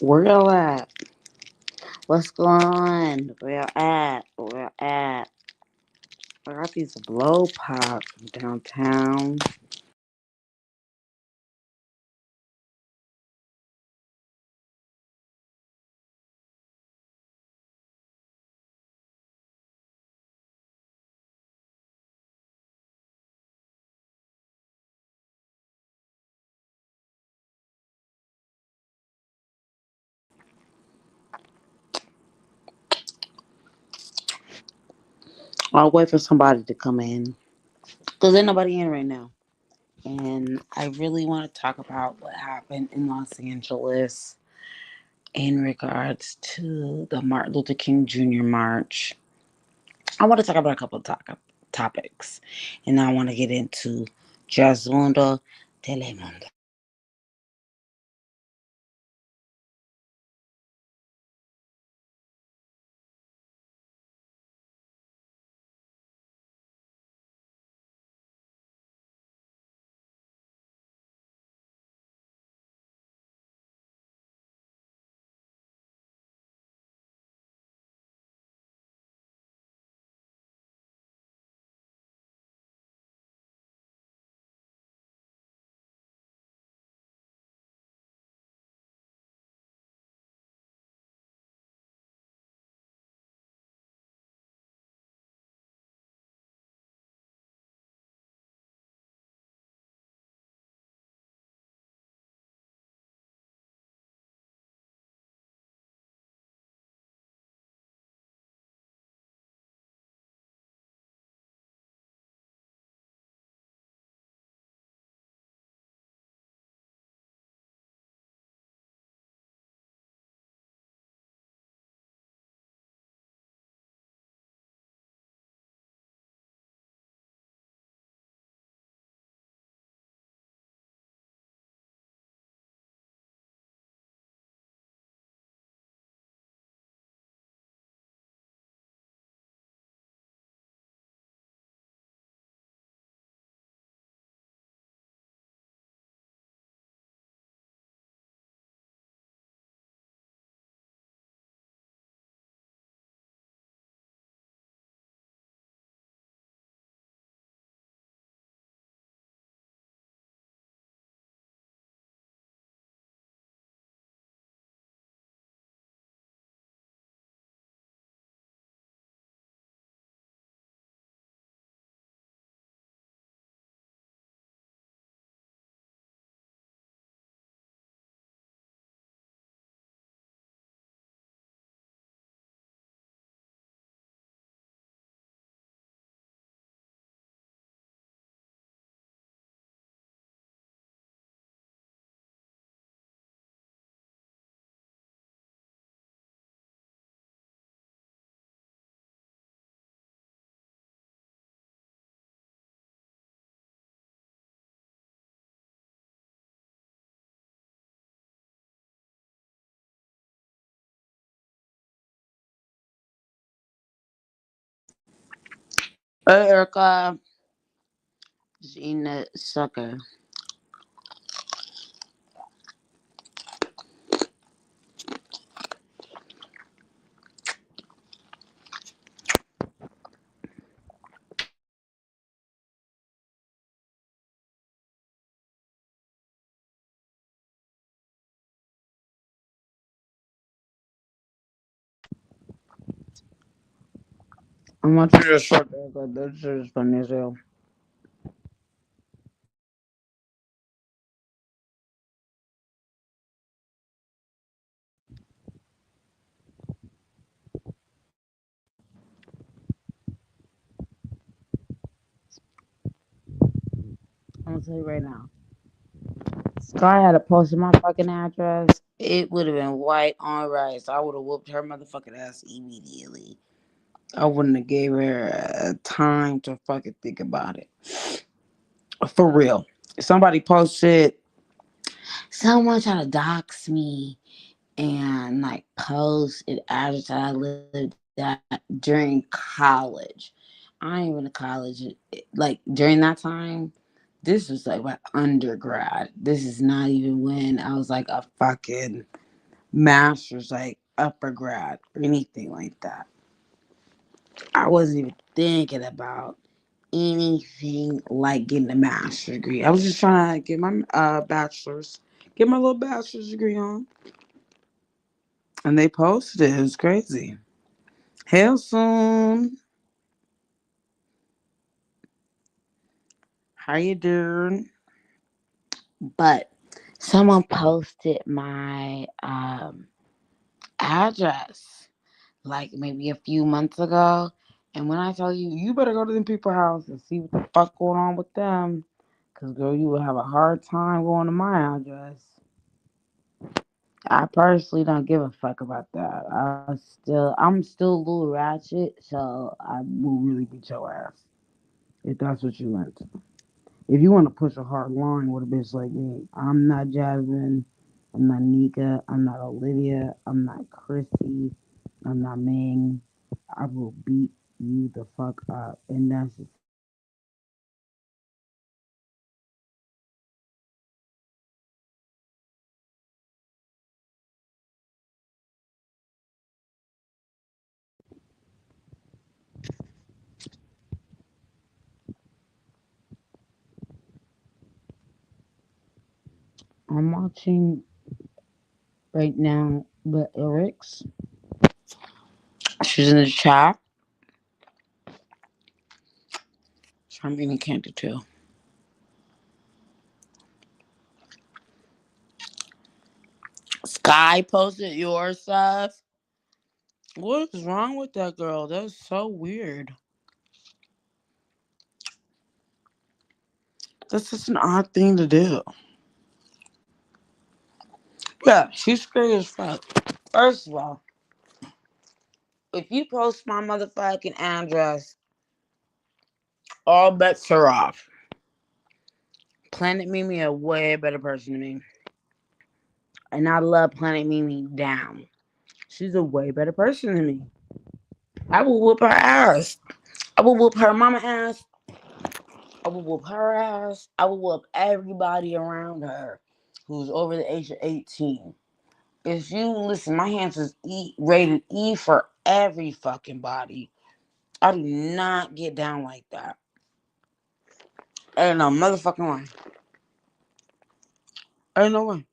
Where y'all at? What's going on? Where y'all at? Where y'all at? I got these blow pops from downtown. I'll wait for somebody to come in. Because ain't nobody in right now. And I really want to talk about what happened in Los Angeles in regards to the Martin Luther King Jr. March. I want to talk about a couple of topics. And I want to get into Jazmundo Telemundo. Hey, Erica. Gina Sucker. I want you to shut Erica. This is funny as hell. I'm gonna tell you right now. Sky had to post my fucking address. It would have been white on rice. I would have whooped her motherfucking ass immediately. I wouldn't have gave her time to fucking think about it. For real. Somebody posted, someone trying to dox me and like post it as I lived that during college. I ain't even to college. Like during that time, this was like my undergrad. This is not even when I was like a fucking master's, like upper grad or anything like that. I wasn't even thinking about anything like getting a master's degree. I was just trying to get my bachelor's, get my little bachelor's degree on. And they posted it. It was crazy. Hell soon. How you doing? But someone posted my address like maybe a few months ago. And when I tell you, you better go to them people's house and see what the fuck going on with them. Cause girl, you will have a hard time going to my address. I personally don't give a fuck about that. I'm still a little ratchet, so I will really beat your ass if that's what you want. If you want to push a hard line with a bitch like me, I'm not Jasmine, I'm not Nika, I'm not Olivia, I'm not Chrissy, I'm not Ming. I will beat you the fuck up, and that's just I'm watching right now the Eric's. She's in the chat. So I'm eating candy too. Sky posted your stuff. What is wrong with that girl? That's so weird. That's just an odd thing to do. Yeah, she's scary as fuck. First of all, if you post my motherfucking address, all bets are off. Planet Mimi a way better person than me. And I love Planet Mimi down. She's a way better person than me. I will whoop her ass. I will whoop her mama ass. I will whoop her ass. I will whoop everybody around her who's over the age of 18. If you listen, my hands is rated E for every fucking body. I do not get down like that. Ain't no motherfucking way. Ain't no way.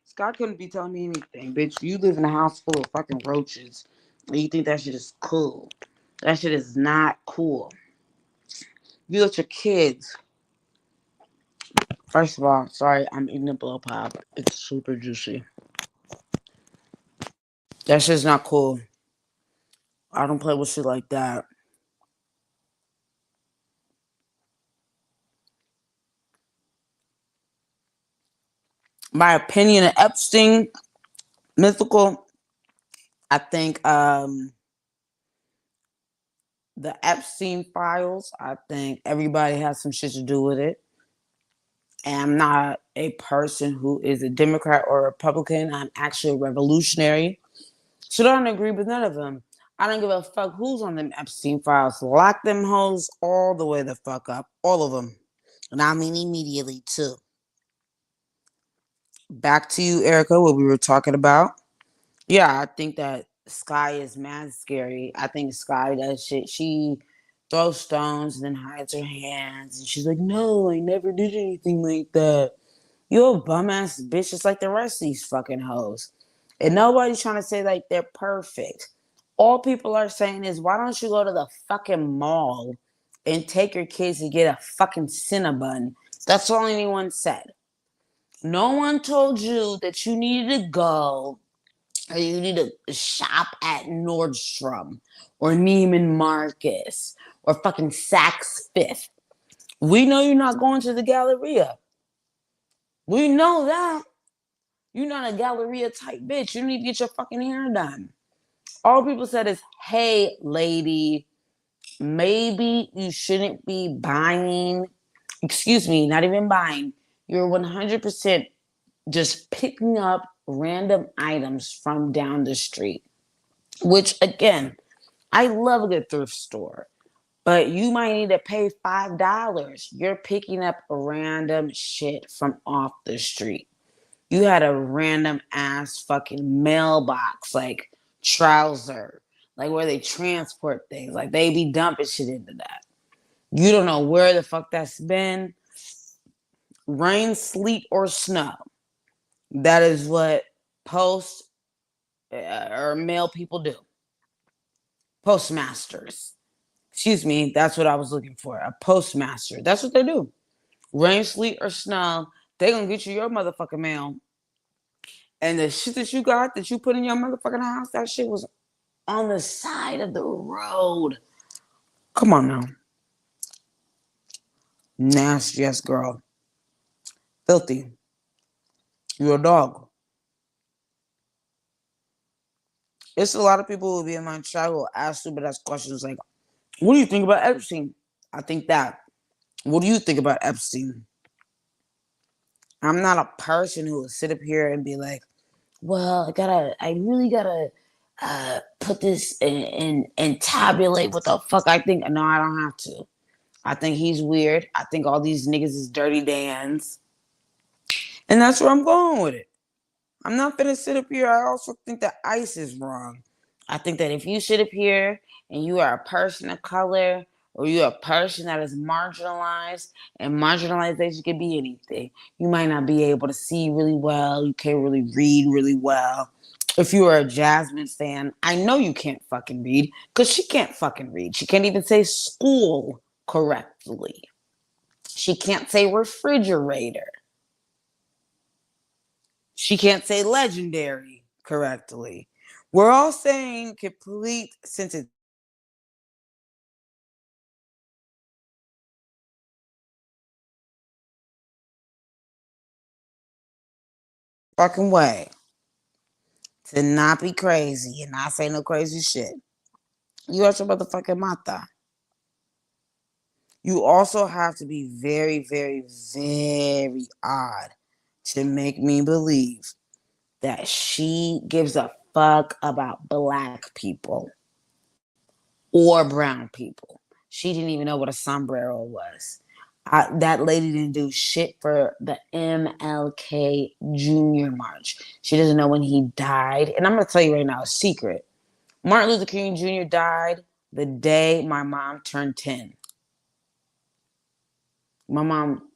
Scott couldn't be telling me anything, bitch. You live in a house full of fucking roaches, and you think that shit is cool. That shit is not cool. You let your kids. First of all, sorry, I'm eating a blow pop. It's super juicy. That shit's not cool. I don't play with shit like that. My opinion of Epstein, mythical. I think the Epstein files. I think everybody has some shit to do with it. And I'm not a person who is a Democrat or a Republican. I'm actually a revolutionary. So I don't agree with none of them. I don't give a fuck who's on them Epstein files. Lock them hoes all the way the fuck up. All of them. And I mean immediately too. Back to you, Erica, what we were talking about. Yeah, I think that Sky is mad scary. I think Sky does shit. She throws stones and then hides her hands. And she's like, no, I never did anything like that. You a bum ass bitch just like the rest of these fucking hoes. And nobody's trying to say like they're perfect. All people are saying is, why don't you go to the fucking mall and take your kids to get a fucking Cinnabon? That's all anyone said. No one told you that you needed to go or you need to shop at Nordstrom or Neiman Marcus or fucking Saks Fifth. We know you're not going to the Galleria. We know that. You're not a Galleria type bitch. You need to get your fucking hair done. All people said is, hey, lady, maybe you shouldn't be buying, excuse me, not even buying. You're 100% just picking up random items from down the street, which again, I love a good thrift store, but you might need to pay $5. You're picking up random shit from off the street. You had a random ass fucking mailbox, like trouser, like where they transport things. Like they be dumping shit into that. You don't know where the fuck that's been. Rain, sleet, or snow. That is what post or mail people do. Postmasters. Excuse me, that's what I was looking for. A postmaster. That's what they do. Rain, sleet, or snow, they gonna get you your motherfucking mail. And the shit that you got that you put in your motherfucking house, that shit was on the side of the road. Come on now. Nasty ass girl. Filthy. You're a dog. It's a lot of people who will be in my chat who will ask stupid ass questions like, what do you think about Epstein? I think that. What do you think about Epstein? I'm not a person who will sit up here and be like, well, I really gotta put this and tabulate what the fuck I think. No, I don't have to. I think he's weird. I think all these niggas is dirty Dans. And that's where I'm going with it. I'm not gonna sit up here. I also think that ICE is wrong. I think that if you sit up here and you are a person of color or you're a person that is marginalized, and marginalization can be anything. You might not be able to see really well. You can't really read really well. If you are a Jasmine fan, I know you can't fucking read because she can't fucking read. She can't even say school correctly. She can't say refrigerator. She can't say legendary correctly. We're all saying complete sentences. Fucking way to not be crazy and not say no crazy shit. You got your motherfucking mata. You also have to be very, very, very odd to make me believe that she gives a fuck about black people or brown people. She didn't even know what a sombrero was. That lady didn't do shit for the MLK Jr. March. She doesn't know when he died. And I'm going to tell you right now a secret. Martin Luther King Jr. died the day my mom turned 10. My mom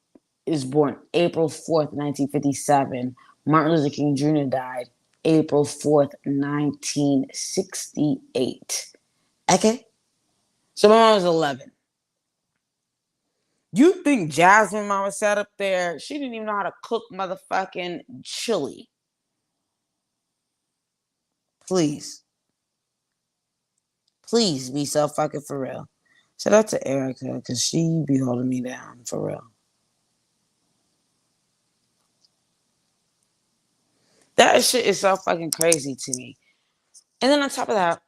is born April 4th, 1957. Martin Luther King Jr. died April 4th, 1968. Okay? So my mom was 11. You think Jasmine Mama sat up there? She didn't even know how to cook motherfucking chili. Please. Please be so fucking for real. Shout out to Erica because she be holding me down for real. That shit is so fucking crazy to me. And then on top of that,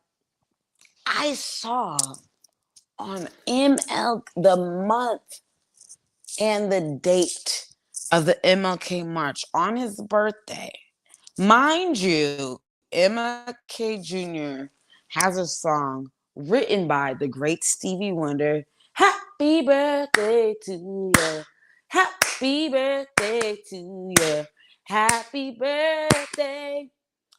I saw on ML the month and the date of the MLK March on his birthday. Mind you, MLK Jr. has a song written by the great Stevie Wonder. Happy birthday to you. Happy birthday to you. Happy birthday.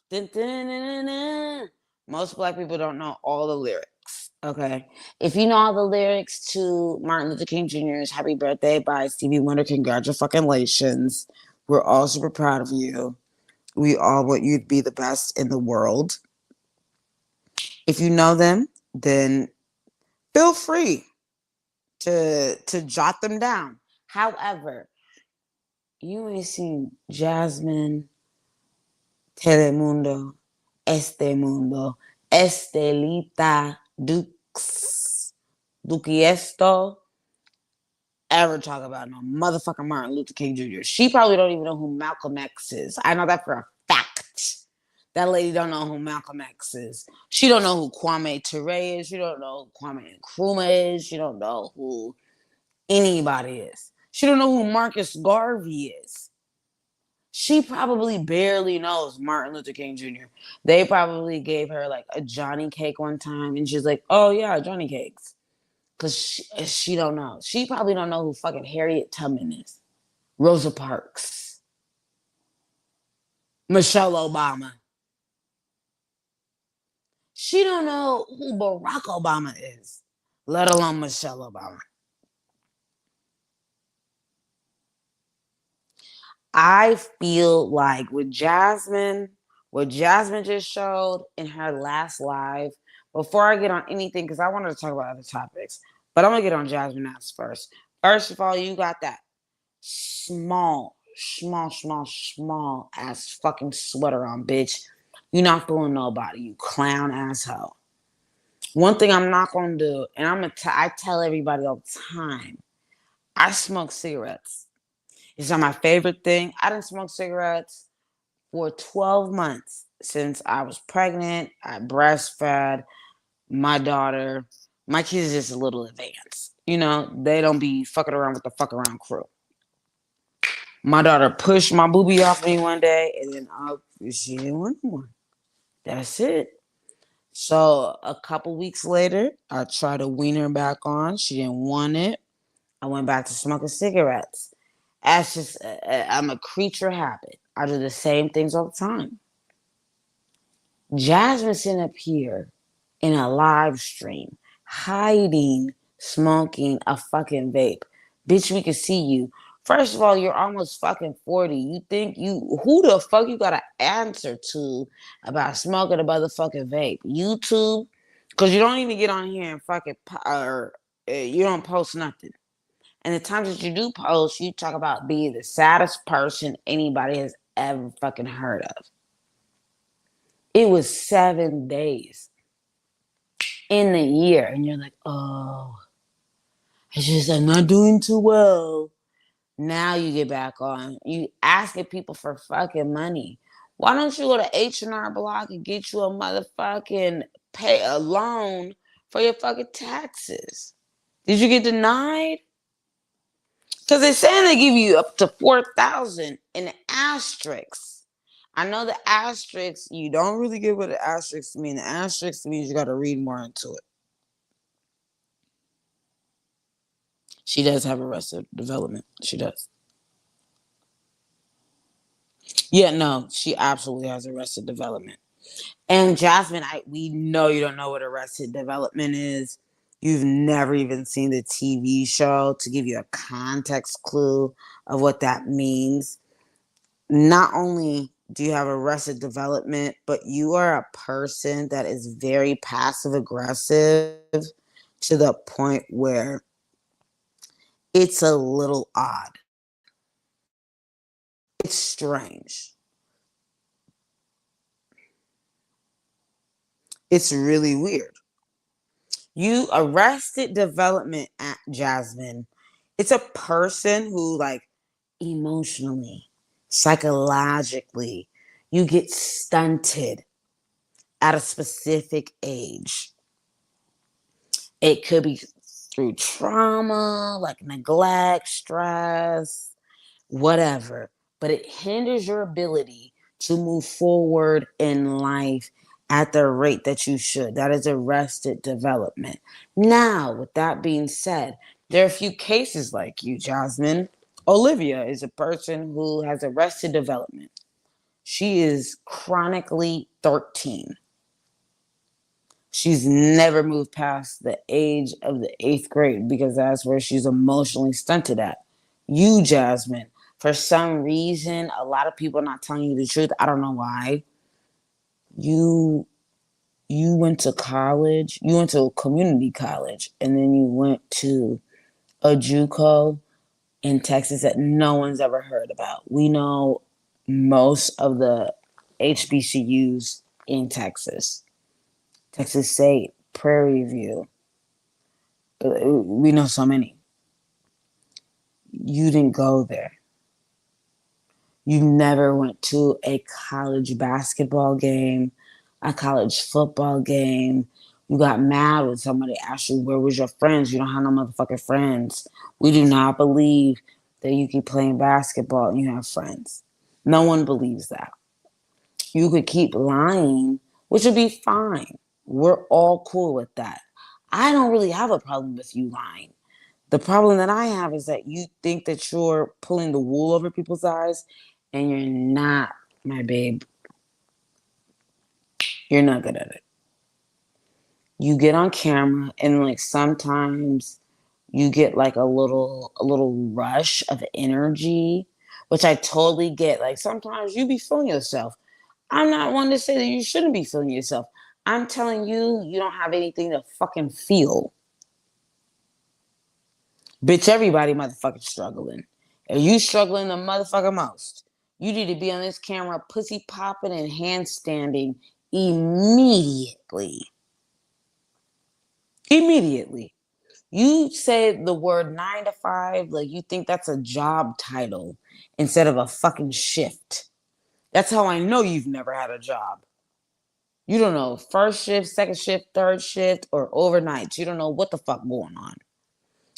Dun, dun, dun, dun. Most black people don't know all the lyrics. Okay. If you know all the lyrics to Martin Luther King Jr.'s Happy Birthday by Stevie Wonder, congratulations. We're all super proud of you. We all want you to be the best in the world. If you know them, then feel free to jot them down. However, you ain't seen Jasmine, Telemundo, Este Mundo, Estelita, Dukiesto, ever talk about no motherfucking Martin Luther King Jr. She probably don't even know who Malcolm X is. I know that for a fact. That lady don't know who Malcolm X is. She don't know who Kwame Ture is. She don't know who Kwame Nkrumah is. She don't know who anybody is. She don't know who Marcus Garvey is. She probably barely knows Martin Luther King Jr. They probably gave her like a Johnny cake one time, and she's like, "Oh yeah, Johnny cakes," because she don't know. She probably don't know who fucking Harriet Tubman is. Rosa Parks. Michelle Obama. She don't know who Barack Obama is, let alone Michelle Obama. I feel like what Jasmine just showed in her last live, before I get on anything, because I wanted to talk about other topics, but I'm going to get on Jasmine ass first. First of all, you got that small ass fucking sweater on, bitch. You're not fooling nobody, you clown asshole. One thing I'm not gonna do, and I tell everybody all the time, I smoke cigarettes. It's not my favorite thing. I didn't smoke cigarettes for 12 months since I was pregnant. I breastfed my daughter. My kids are just a little advanced. You know, they don't be fucking around with the fuck around crew. My daughter pushed my boobie off me one day, and then she didn't want one. That's it. So a couple weeks later, I tried to wean her back on. She didn't want it. I went back to smoking cigarettes. That's just, I'm a creature of habit. I do the same things all the time. Jasmine sitting up here in a live stream, hiding, smoking a fucking vape. Bitch, we can see you. First of all, you're almost fucking 40. You think who the fuck you gotta answer to about smoking a motherfucking vape? YouTube? Because you don't even get on here and fucking, or you don't post nothing. And the times that you do post, you talk about being the saddest person anybody has ever fucking heard of. It was 7 days in the year, and you're like, oh, I'm not doing too well. Now you get back on. You asking people for fucking money. Why don't you go to H&R Block and get you a motherfucking pay a loan for your fucking taxes? Did you get denied? Because they're saying they give you up to 4,000 in the asterisks. I know the asterisks, you don't really get what the asterisks mean. The asterisks means you got to read more into it. She does have Arrested Development. She does. Yeah, no, she absolutely has Arrested Development. And Jasmine, we know you don't know what Arrested Development is. You've never even seen the TV show to give you a context clue of what that means. Not only do you have Arrested Development, but you are a person that is very passive aggressive to the point where it's a little odd. It's strange. It's really weird. You Arrested Development at Jasmine. It's a person who, like, emotionally, psychologically, you get stunted at a specific age. It could be through trauma, like neglect, stress, whatever. But it hinders your ability to move forward in life at the rate that you should. That is Arrested Development. Now, with that being said, there are a few cases like you, Jasmine. Olivia is a person who has Arrested Development. She is chronically 13. She's never moved past the age of the 8th grade because that's where she's emotionally stunted at. You, Jasmine, for some reason, a lot of people are not telling you the truth. I don't know why. You went to college. You went to a community college, and then you went to a JUCO in Texas that no one's ever heard about. We know most of the HBCUs in Texas. Texas State, Prairie View. We know so many. You didn't go there. You never went to a college basketball game, a college football game. You got mad when somebody asked you, where was your friends? You don't have no motherfucking friends. We do not believe that you keep playing basketball and you have friends. No one believes that. You could keep lying, which would be fine. We're all cool with that. I don't really have a problem with you lying. The problem that I have is that you think that you're pulling the wool over people's eyes, and you're not. my babe, you're not good at it. You get on camera and like sometimes you get like a little rush of energy, which I totally get. Like sometimes you be feeling yourself. I'm not one to say that you shouldn't be feeling yourself. I'm telling you, you don't have anything to fucking feel. Bitch, everybody motherfucking struggling. If you struggling the motherfucking most, you need to be on this camera pussy popping and handstanding immediately. Immediately. You said the word 9 to 5 like you think that's a job title instead of a fucking shift. That's how I know you've never had a job. You don't know first shift, second shift, third shift, or overnights. You don't know what the fuck going on.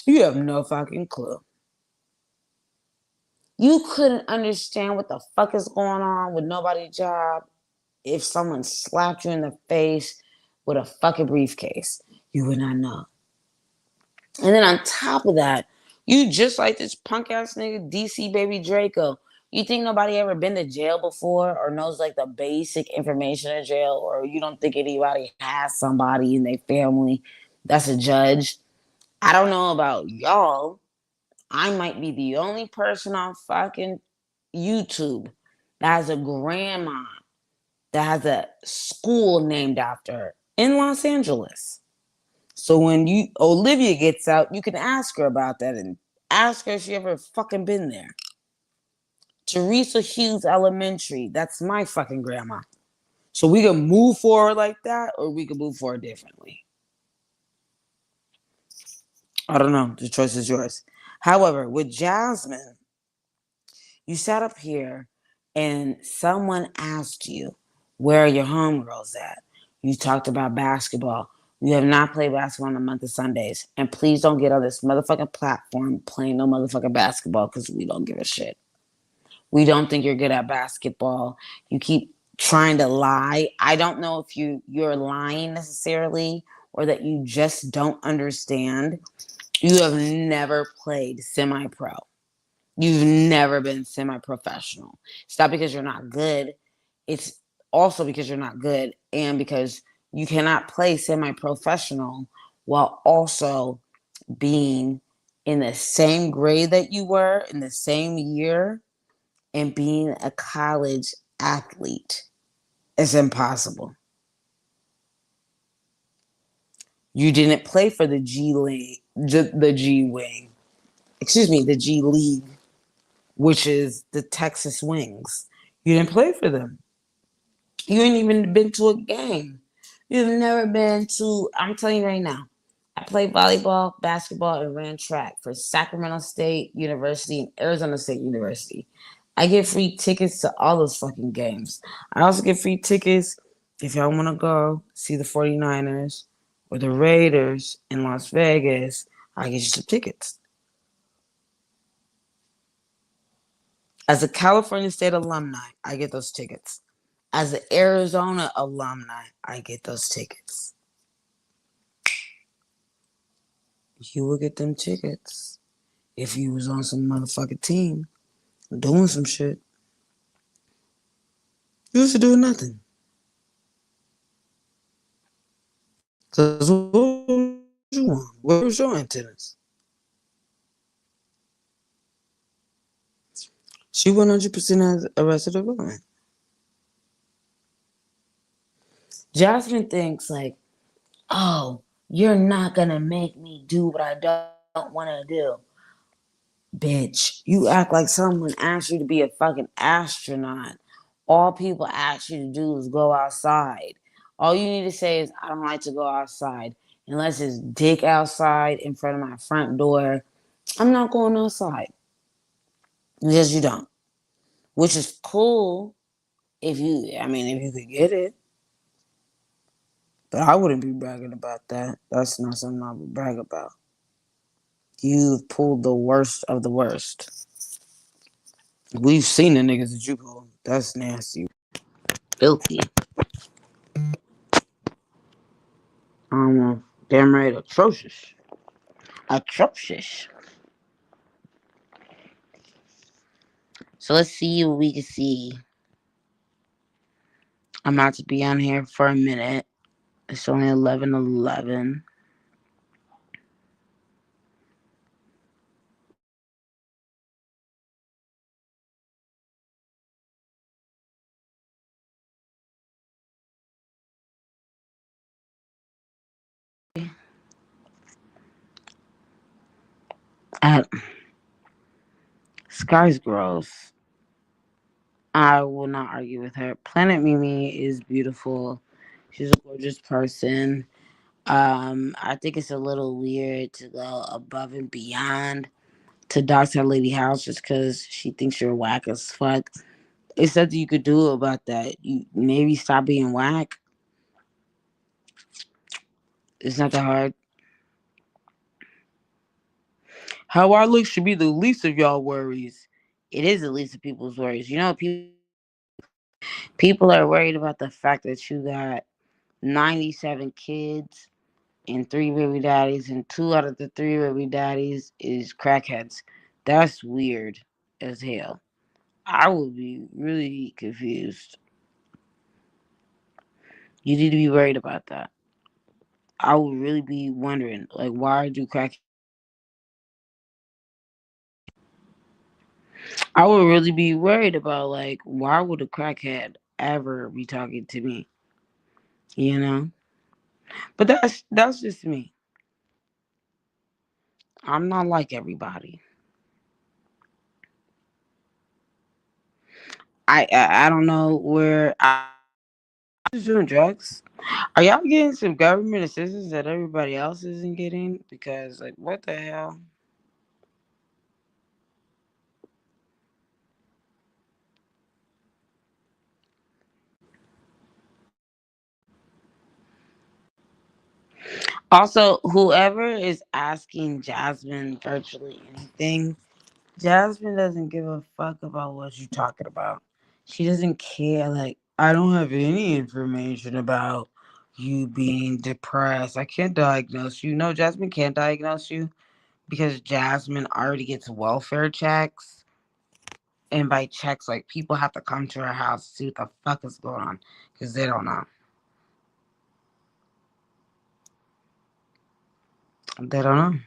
You have no fucking clue. You couldn't understand what the fuck is going on with nobody's job if someone slapped you in the face with a fucking briefcase. You would not know. And then on top of that, you just like this punk ass nigga DC Baby Draco. You think nobody ever been to jail before or knows like the basic information of jail, or you don't think anybody has somebody in their family that's a judge? I don't know about y'all. I might be the only person on fucking YouTube that has a grandma that has a school named after her in Los Angeles. So when Olivia gets out, you can ask her about that and ask her if she ever fucking been there. Teresa Hughes Elementary, that's my fucking grandma. So we can move forward like that, or we can move forward differently. I don't know. The choice is yours. However, with Jasmine, you sat up here and someone asked you, where are your homegirls at? You talked about basketball. You have not played basketball in the month of Sundays. And please don't get on this motherfucking platform playing no motherfucking basketball because we don't give a shit. We don't think you're good at basketball. You keep trying to lie. I don't know if you're lying necessarily or that you just don't understand. You have never played semi-pro. You've never been semi-professional. It's not because you're not good. It's also because you're not good and because you cannot play semi-professional while also being in the same grade that you were in the same year and being a college athlete. It's impossible. You didn't play for the G League, the G Wing. Excuse me, the G League, which is the Texas Wings. You didn't play for them. You ain't even been to a game. You've never been to, I'm telling you right now, I played volleyball, basketball, and ran track for Sacramento State University and Arizona State University. I get free tickets to all those fucking games. I also get free tickets if y'all want to go see the 49ers or the Raiders in Las Vegas. I get you some tickets. As a California State alumni, I get those tickets. As an Arizona alumni, I get those tickets. You will get them tickets if you was on some motherfucking team doing some shit. You used to do nothing. Cause what you want? Where was your antennas? She 100% has Arrested Development. Jasmine thinks like, oh, you're not gonna make me do what I don't want to do. Bitch, you act like someone asked you to be a fucking astronaut. All people ask you to do is go outside. All you need to say is, I don't like to go outside. Unless it's dick outside in front of my front door, I'm not going outside. Because you don't. Which is cool if you could get it. But I wouldn't be bragging about that. That's not something I would brag about. You've pulled the worst of the worst. We've seen the niggas that you pulled. That's nasty. Filthy. Damn right, atrocious. Atrocious. So let's see what we can see. I'm about to be on here for a minute. It's only 11:11. At Sky's gross. I will not argue with her. Planet Mimi is beautiful. She's a gorgeous person. I think it's a little weird to go above and beyond to Dr. Lady House just because she thinks you're whack as fuck. It's nothing you could do about that. You maybe stop being whack. It's not that hard. How I look should be the least of y'all worries. It is the least of people's worries. You know, people are worried about the fact that you got 97 kids and three baby daddies, and two out of the three baby daddies is crackheads. That's weird as hell. I would be really confused. You need to be worried about that. I would really be wondering, like, why do crack? I would really be worried about, like, why would a crackhead ever be talking to me? You know. But that's just me. I'm not like everybody. I don't know where I was doing drugs. Are y'all getting some government assistance that everybody else isn't getting? Because like, what the hell? Also, whoever is asking Jasmine virtually anything, Jasmine doesn't give a fuck about what you're talking about. She doesn't care. Like, I don't have any information about you being depressed. I can't diagnose you. No, Jasmine can't diagnose you because Jasmine already gets welfare checks. And by checks, like people have to come to her house to see what the fuck is going on because they don't know. They don't know.